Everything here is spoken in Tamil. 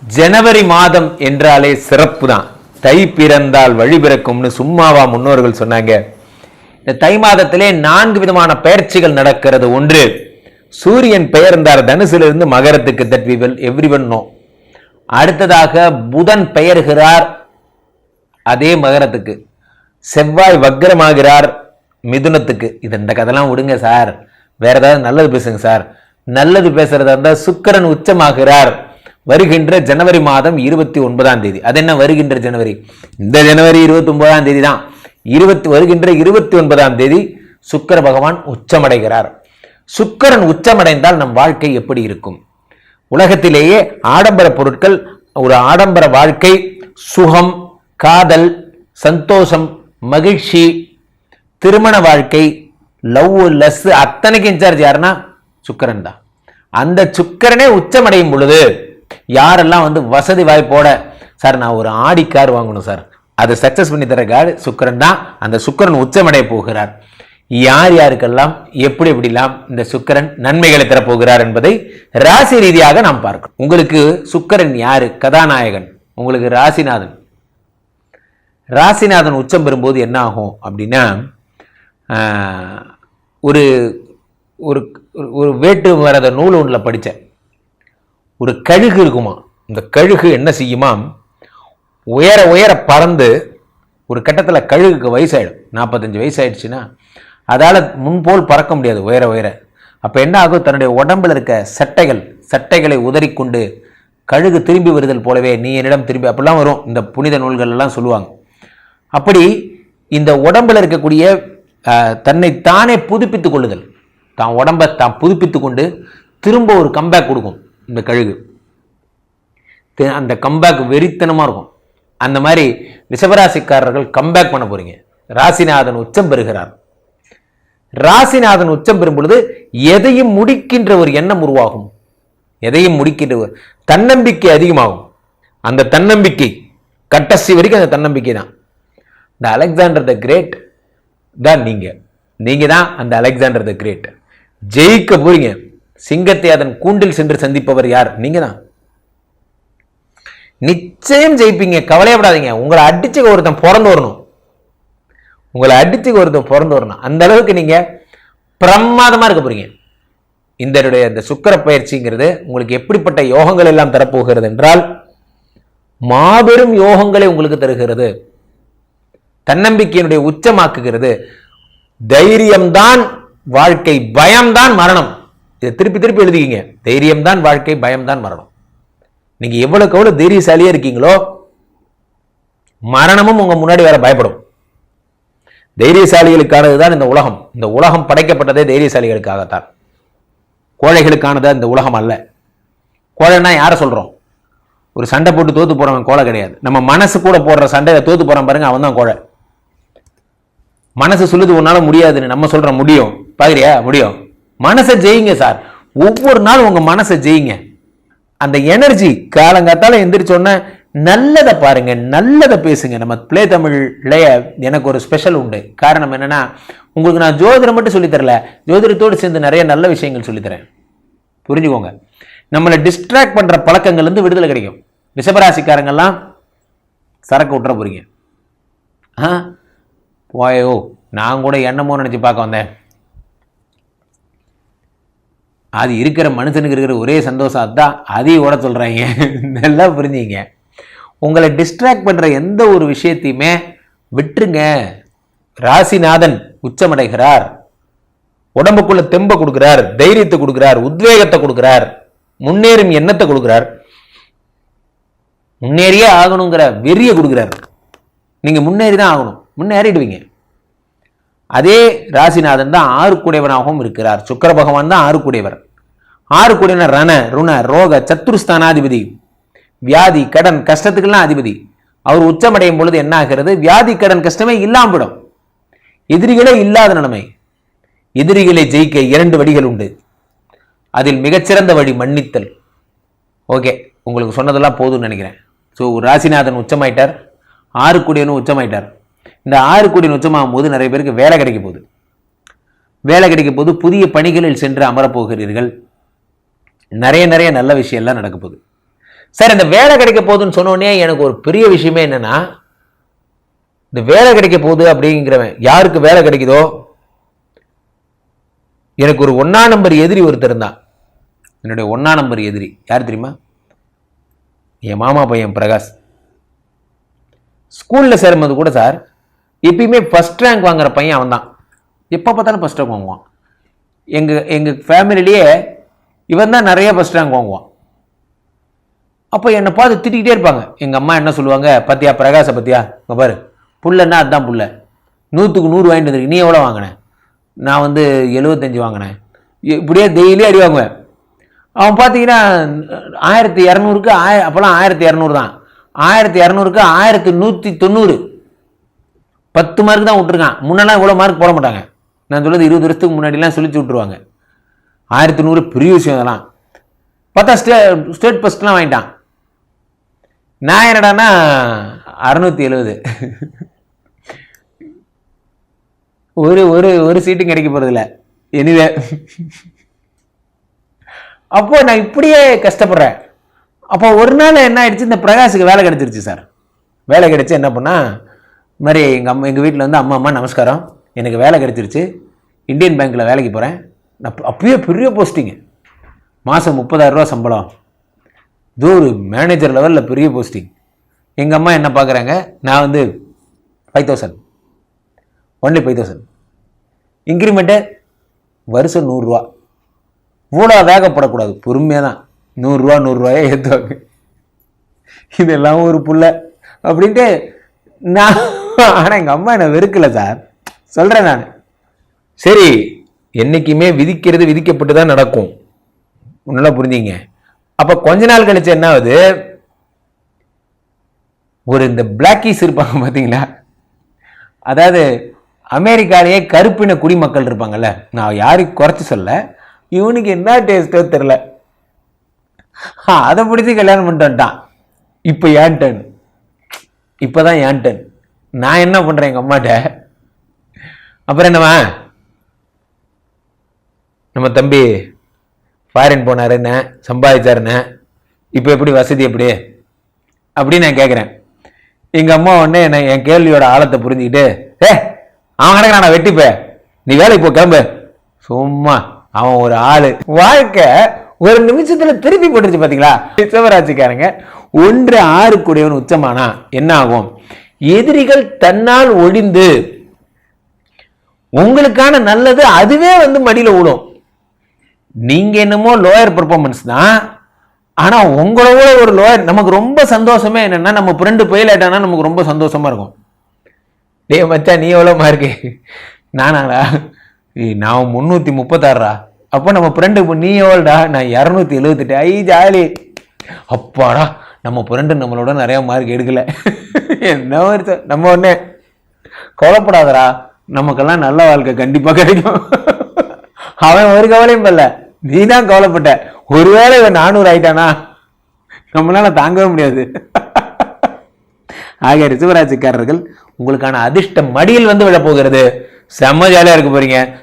ஜனவரி மாதம் என்றாலே சிறப்பு தான். தை பிறந்தால் வழி பிறக்கும்னு சும்மாவா முன்னோர்கள் சொன்னாங்க. இந்த தை மாதத்திலே 4 விதமான பெயர்ச்சிகள் நடக்கிறது. ஒன்று, சூரியன் பெயர்ந்தார் தனுசிலிருந்து மகரத்துக்கு, that we will everyone know. அடுத்ததாக புதன் பெயர்கிறார் அதே மகரத்துக்கு. செவ்வாய் வக்ரமாகிறார் மிதுனத்துக்கு. இது இந்த கதெல்லாம் விடுங்க சார், வேற ஏதாவது நல்லது பேசுங்க சார். நல்லது பேசுறதா இருந்தா சுக்கிரன் உச்சமாகிறார் வருகின்ற ஜனவரி மாதம் 29ஆம் தேதி. அது என்ன வருகின்ற ஜனவரி? இந்த ஜனவரி 29ஆம் தேதி தான். வருகின்ற 29ஆம் தேதி சுக்கிர பகவான் உச்சமடைகிறார். சுக்கிரன் உச்சமடைந்தால் நம் வாழ்க்கை எப்படி இருக்கும்? உலகத்திலேயே ஆடம்பர பொருட்கள், ஒரு ஆடம்பர வாழ்க்கை, சுகம், காதல், சந்தோஷம், மகிழ்ச்சி, திருமண வாழ்க்கை, லவ், லஸ் அத்தனைக்கு இன்சார்ஜ் யாருன்னா சுக்கிரன் தான். அந்த சுக்கிரனே உச்சமடையும் பொழுது யாரெல்லாம் வசதி வாய்ப்போட, சார் நான் ஒரு ஆடி கார் வாங்கணும் சார், அதை சக்சஸ் பண்ணி தர கார் சுக்கிரன் தான். அந்த சுக்கிரன் உச்சமடைய போகிறார். யார் யாருக்கெல்லாம் எப்படி எப்படிலாம் இந்த சுக்கிரன் நன்மைகளை தரப்போகிறார் என்பதை ராசி ரீதியாக நாம் பார்க்கணும். உங்களுக்கு சுக்கிரன் யாரு? கதாநாயகன். உங்களுக்கு ராசிநாதன். ராசிநாதன் உச்சம் பெறும்போது என்ன ஆகும் அப்படின்னா, ஒரு ஒரு வேட்டு வரத நூல் ஒன்றில் படித்தேன். ஒரு கழுகு இருக்குமா, இந்த கழுகு என்ன செய்யுமா, உயர உயர பறந்து ஒரு கட்டத்தில் கழுகுக்கு வயசாயிடும். 45 வயசு ஆயிடுச்சுன்னா அதால் முன்போல் பறக்க முடியாது உயர உயர. அப்போ என்ன ஆகும், தன்னுடைய உடம்பில் இருக்க சட்டைகளை உதறிக்கொண்டு கழுகு திரும்பி வருதல் போலவே நீ என்னிடம் திரும்பி, அப்படிலாம் வரும் இந்த புனித நூல்கள் எல்லாம் சொல்லுவாங்க. அப்படி இந்த உடம்பில் இருக்கக்கூடிய தன்னை தானே புதுப்பித்துக் கொள்ளுதல், தான் உடம்பை தான் புதுப்பித்து கொண்டு திரும்ப ஒரு கம்பேக் கொடுக்கும் இந்த கழுகு. அந்த கம்பேக் வெறித்தனமாக இருக்கும். அந்த மாதிரி ரிஷபராசிக்காரர்கள் கம்பேக் பண்ண போறீங்க. ராசிநாதன் உச்சம் பெறுகிறார். ராசிநாதன் உச்சம் பெறும் பொழுது எதையும் முடிக்கின்ற ஒரு எண்ணம் உருவாகும். எதையும் முடிக்கின்ற ஒரு தன்னம்பிக்கை அதிகமாகும். அந்த தன்னம்பிக்கை கடைசி வரைக்கும் அந்த தன்னம்பிக்கை தான். இந்த அலெக்சாண்டர் த கிரேட் தான் நீங்க தான் அந்த அலெக்சாண்டர் த கிரேட். ஜெயிக்க போறீங்க. சிங்கத்தை அதன் கூண்டில் சென்று சந்திப்பவர் யார்? நீங்க தான். நிச்சயம் ஜெயிப்பீங்க, கவலையப்படாதீங்க. உங்களை அடிச்சு ஒருத்தன் பிறந்து வரணும். அந்த அளவுக்கு நீங்க பிரமாதமா இருக்க போறீங்க. இந்த சுக்கிர பயிற்சிங்கிறது உங்களுக்கு எப்படிப்பட்ட யோகங்கள் எல்லாம் தரப்போகிறது என்றால், மாபெரும் யோகங்களை உங்களுக்கு தருகிறது. தன்னம்பிக்கையினுடைய உச்சமாக்குகிறது. தைரியம்தான் வாழ்க்கை, பயம்தான் மரணம். இதை திருப்பி திருப்பி எழுதிக்கிங்க. தைரியம்தான் வாழ்க்கை, பயம்தான் மரணம். நீங்க எவ்வளவுக்கு எவ்வளவு தைரியசாலியா இருக்கீங்களோ மரணமும் உங்க முன்னாடி வேற பயப்படும். தைரியசாலிகளுக்கானதுதான் இந்த உலகம். இந்த உலகம் படைக்கப்பட்டதே தைரியசாலிகளுக்காகத்தான். கோழைகளுக்கானது இந்த உலகம் அல்ல. கோழைன்னா யாரை சொல்றோம்? ஒரு சண்டை போட்டு தோத்து போறவன் கோழை கிடையாது. நம்ம மனசு கூட போடுற சண்டையில தோத்து போறான் பாருங்க, அவன் தான் கோழை. மனசு சொல்லுது உன்னால முடியாதுன்னு, நம்ம சொல்ற முடியும். பாக்குறியா? முடியும். மனசை ஜெயிங்க சார். ஒவ்வொரு நாள் உங்க மனசை ஜெயிங்க. அந்த எனர்ஜி காலங்காத்தால எந்திரிச்சோன்னா நல்லதை பாருங்க, நல்லதை பேசுங்க. நம்ம பிளே தமிழ்லயே எனக்கு ஒரு ஸ்பெஷல் உண்டு. காரணம் என்னன்னா, உங்களுக்கு நான் ஜோதிடம் மட்டும் சொல்லித்தரல, ஜோதிடத்தோடு சேர்ந்து நிறைய நல்ல விஷயங்கள் சொல்லித்தரேன். புரிஞ்சுக்கோங்க. நம்மளை டிஸ்ட்ராக்ட் பண்ற பழக்கங்கள் இருந்து விடுதலை கிடைக்கும். ரிஷபராசிக்காரங்கெல்லாம் சரக்கு விட்டுற போறீங்க. போயோ, நான் கூட என்னமோ நினைச்சு பார்க்க வந்தேன். அது இருக்கிற மனுஷனுக்கு இருக்கிற ஒரே சந்தோஷம் அதுதான். அதையும் கூட சொல்றாங்க. நல்லா புரிஞ்சுங்க. உங்களை டிஸ்ட்ராக்ட் பண்ற எந்த ஒரு விஷயத்தையுமே விட்டுருங்க. ராசிநாதன் உச்சமடைகிறார். உடம்புக்குள்ள தெம்ப கொடுக்கிறார், தைரியத்தை கொடுக்கிறார், உத்வேகத்தை கொடுக்கிறார், முன்னேறும் எண்ணத்தை கொடுக்கிறார், முன்னேறியே ஆகணுங்கிற வெறியை கொடுக்கிறார். நீங்க முன்னேறி தான் ஆகணும், முன்னேறிடுவீங்க. அதே ராசிநாதன் தான் ஆறுக்குடையவனாகவும் இருக்கிறார். சுக்கிர பகவான் தான் ஆறுக்குடையவர். ஆறுக்குடையவர் ரண ருண ரோக சத்துருஸ்தானாதிபதி, வியாதி கடன் கஷ்டத்துக்கெல்லாம் அதிபதி. அவர் உச்சமடையும் பொழுது என்ன ஆகிறது? வியாதி கடன் கஷ்டமே இல்லாமல் விடும். எதிரிகளே இல்லாத நிலைமை. எதிரிகளை ஜெயிக்க 2 வழிகள் உண்டு. அதில் மிகச்சிறந்த வழி மன்னித்தல். ஓகே, உங்களுக்கு சொன்னதெல்லாம் போதும்னு நினைக்கிறேன். ஸோ ராசிநாதன் உச்சமாயிட்டார், ஆறுக்குடையவனும் உச்சமாயிட்டார். இந்த 6 கோடி உச்சமாகும் போது நிறைய பேருக்கு வேலை கிடைக்க போகுது. புதிய பணிகளில் சென்று அமரப்போகிறீர்கள். நிறைய நல்ல விஷயம் எல்லாம் நடக்க போகுது. சார் இந்த வேலை கிடைக்க போகுதுன்னு சொன்னோடனே எனக்கு ஒரு பெரிய விஷயமே என்னன்னா, இந்த வேலை கிடைக்க போகுது அப்படிங்கிறவன் யாருக்கு வேலை கிடைக்குதோ, எனக்கு ஒரு 1ஆம் நம்பர் எதிரி ஒருத்தர் இருந்தான். என்னுடைய 1ஆம் நம்பர் எதிரி யார் தெரியுமா? என் மாமா பையன் பிரகாஷ். ஸ்கூல்ல சேரும்போது கூட சார் எப்பயுமே ஃபர்ஸ்ட் ரேங்க் வாங்குற பையன் அவன் தான். எப்போ பார்த்தாலும் ஃபர்ஸ்ட் ரேங்க் வாங்குவான். எங்கள் ஃபேமிலிலேயே இவன் தான் நிறைய ஃபர்ஸ்ட் ரேங்க் வாங்குவான். அப்போ என்னை பார்த்து திட்டிக்கிட்டே இருப்பாங்க. எங்கள் அம்மா என்ன சொல்லுவாங்க, பத்தியா பிரகாஷை பத்தியா, இங்கே பாரு புள்ளன்னா அதுதான் புள்ள, 100க்கு 100 வாங்கிட்டு வந்துருக்கு, நீ எவ்வளோ வாங்கினேன்? நான் 75 வாங்கினேன். இப்படியே டெய்லி அடி வாங்குவேன். அவன் பார்த்தீங்கன்னா 1200க்கு அப்போல்லாம் 1200 தான், 1200க்கு 1190, 10 மார்க் தான் விட்டுருக்கான். முன்னெல்லாம் இவ்வளோ மார்க் போட மாட்டாங்க. நான் சொல்றது 20 வருஷத்துக்கு முன்னாடிலாம் சொல்லிச்சு விட்டுருவாங்க. 1100 பெரிய விஷயம். அதெல்லாம் பார்த்தா ஸ்டேட் ஃபர்ஸ்ட்லாம் வாங்கிட்டான். நான் என்னடான்னா 670. ஒரு சீட்டும் கிடைக்க போறதில்ல. எனிவே அப்போ நான் இப்படியே கஷ்டப்படுறேன். அப்போ ஒரு நாள் என்ன ஆயிடுச்சு, இந்த பிரகாஷுக்கு வேலை கிடைச்சிருச்சு சார். வேலை கிடைச்சி என்ன பண்ணா, இந்த மாதிரி எங்கள் வீட்டில் வந்து அம்மா நமஸ்காரம், எனக்கு வேலை கிடைச்சிருச்சு, இந்தியன் பேங்க்கில் வேலைக்கு போகிறேன். நான் அப்பயே பெரிய போஸ்டிங்கு, மாதம் 30,000 ரூபா சம்பளம், இது ஒரு மேனேஜர் லெவலில் பெரிய போஸ்டிங். எங்கள் அம்மா என்ன பார்க்குறாங்க, நான் 5,000, ஒன்லி 5,000 இன்க்ரிமெண்ட்டு, வருஷம் 100 ரூபா. இவ்வளோ வேகப்படக்கூடாது, பொறுமையாக தான் 100 ரூபாயே ஏற்றுவாங்க. இதெல்லாம் ஒரு புள்ள அப்படின்ட்டு நான். ஆனால் எங்கள் அம்மா என்னை வெறுக்கலை சார், சொல்கிறேன் நான். சரி, என்றைக்குமே விதிக்கிறது விதிக்கப்பட்டு தான் நடக்கும், நல்லா புரிஞ்சிங்க. அப்போ கொஞ்ச நாள் கழிச்சு என்ன ஆகுது, ஒரு இந்த பிளாக்கீஸ் இருப்பாங்க பார்த்தீங்களா, அதாவது அமெரிக்காலேயே கருப்பின குடிமக்கள் இருப்பாங்கல்ல, நான் யாரையும் குறைச்சி சொல்ல, இவனுக்கு என்ன டேஸ்ட்டோ தெரில, அதை பிடிச்சி கல்யாணம் பண்ணிட்டு வந்துட்டான். இப்போ ஏன் டர்ன், இப்போதான் ஏன் டர்ன். நான் என்ன பண்ணுறேன் எங்கள் அம்மாட்ட, அப்புறம் என்னவா நம்ம தம்பி ஃபாரின் போனாருன்னு சம்பாதிச்சாருன்னு, இப்போ எப்படி வசதி எப்படி அப்படின்னு நான் கேட்குறேன். எங்கள் அம்மா உடனே என் கேள்வியோட ஆழத்தை புரிஞ்சுக்கிட்டு, அவன் கணக்கு நான் வெட்டிப்பேன், நீ வேலைக்கு போ கிளம்பு. சும்மா அவன் ஒரு ஆளு, வாழ்க்கை ஒரு நிமிஷத்துல திருப்பி போட்டுருச்சு பார்த்தீங்களா. சிவராட்சிக்காரங்க 1-6 கூடியவன் உச்சமானா என்ன ஆகும், எதிரிகள் தன்னால் ஒழிந்து உங்களுக்கான நல்லது அதுவே மடியில விடும். நீங்க என்னமோ லோயர் பெர்ஃபார்மன்ஸ் தான், ஆனா உங்களோட ஒரு லோயர். நமக்கு ரொம்ப சந்தோஷமே என்னன்னா, நம்ம ஃப்ரெண்டு ஃபெயில் ஆயிட்டானா நமக்கு ரொம்ப சந்தோஷமா இருக்கும். டேய் மச்சா நீ எவ்வளோ மார்க்கு, நானாடா நான் 336. அப்போ நம்ம ஃப்ரெண்டு நீ எவ்வளோடா, நான் 278. ஐ ஜாலி, அப்பாடா நம்ம ஃப்ரெண்டு நம்மளோட நிறைய மார்க் எடுக்கல. என்ன ஒரு நம்ம ஒன்னே கவலைப்படாதரா, நமக்கெல்லாம் நல்ல வாழ்க்கை கண்டிப்பா கிடைக்கும். அவன் ஒரு கவலையும் பண்ணல, நீ தான் கவலைப்பட்ட. ஒருவேளை இவன் 400 ஆயிட்டானா நம்மளால தாங்கவே முடியாது. ஆகிய ரிஷபராசிக்காரர்கள் உங்களுக்கான அதிர்ஷ்டம் மடியில் விழ போகிறது. செம்ம ஜாலியா இருக்க போறீங்க.